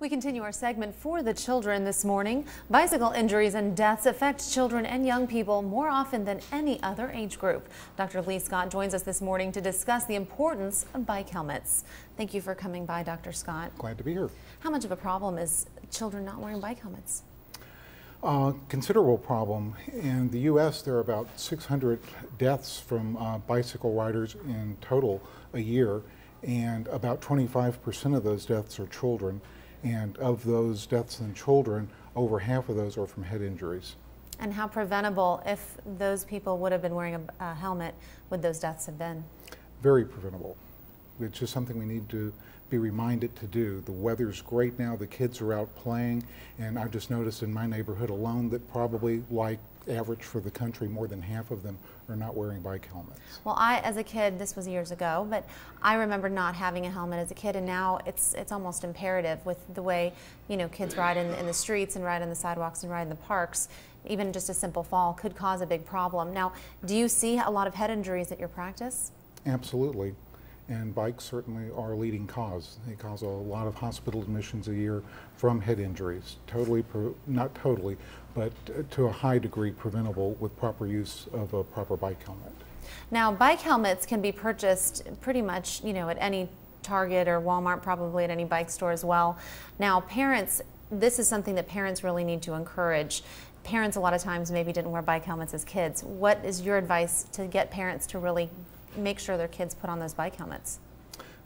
We continue our segment for the children this morning. Bicycle injuries and deaths affect children and young people more often than any other age group. Dr. Scott joins us this morning to discuss the importance of bike helmets. Thank you for coming by, Dr. Scott. Glad to be here. How much of a problem is children not wearing bike helmets? Considerable problem. In the U.S., there are about 600 deaths from bicycle riders in total a year, and about 25% of those deaths are children. And of those deaths in children, over half of those are from head injuries. And how preventable, if those people would have been wearing a helmet, would those deaths have been? Very preventable. It's just something we need to be reminded to do. The weather's great now, the kids are out playing, and I've just noticed in my neighborhood alone that probably, like average for the country, more than half of them are not wearing bike helmets. Well, as a kid, this was years ago, but I remember not having a helmet as a kid, and now it's almost imperative with the way, you know, kids ride in the streets and ride on the sidewalks and ride in the parks. Even just a simple fall could cause a big problem. Now, do you see a lot of head injuries at your practice? Absolutely. And bikes certainly are a leading cause. They cause a lot of hospital admissions a year from head injuries. Not totally, but to a high degree preventable with proper use of a proper bike helmet. Now, bike helmets can be purchased pretty much, you know, at any Target or Walmart, probably at any bike store as well. Now, parents, this is something that parents really need to encourage. Parents a lot of times maybe didn't wear bike helmets as kids. What is your advice to get parents to really make sure their kids put on those bike helmets?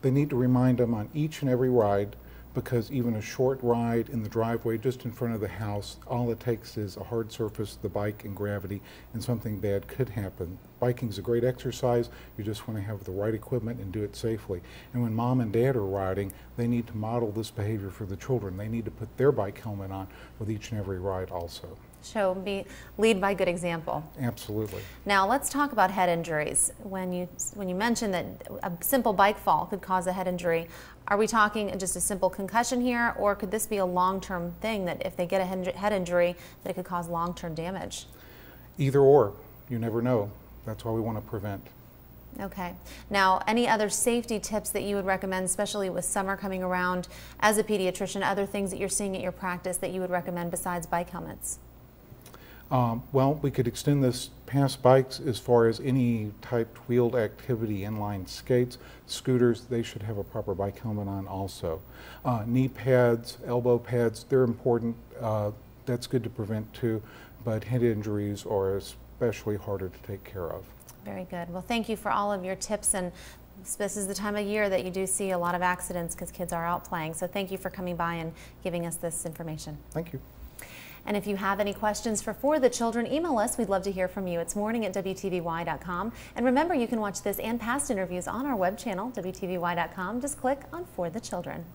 They need to remind them on each and every ride, because even a short ride in the driveway just in front of the house, all it takes is a hard surface, the bike, and gravity, and something bad could happen. Biking is a great exercise. You just want to have the right equipment and do it safely. And when mom and dad are riding, they need to model this behavior for the children. They need to put their bike helmet on with each and every ride also. Lead by good example. Absolutely. Now let's talk about head injuries. When you mentioned that a simple bike fall could cause a head injury, are we talking just a simple concussion here, or could this be a long-term thing that if they get a head injury that it could cause long-term damage? Either or. You never know. That's why we want to prevent. Okay. Now, any other safety tips that you would recommend, especially with summer coming around as a pediatrician, other things that you're seeing at your practice that you would recommend besides bike helmets? Well, we could extend this past bikes as far as any type wheeled activity, inline skates, scooters. They should have a proper bike helmet on also. Knee pads, elbow pads, they're important. That's good to prevent too, but head injuries are especially harder to take care of. Very good. Well, thank you for all of your tips, and this is the time of year that you do see a lot of accidents because kids are out playing. So thank you for coming by and giving us this information. Thank you. And if you have any questions for the children, email us. We'd love to hear from you. It's morning@WTVY.com. And remember, you can watch this and past interviews on our web channel, WTVY.com. Just click on For the Children.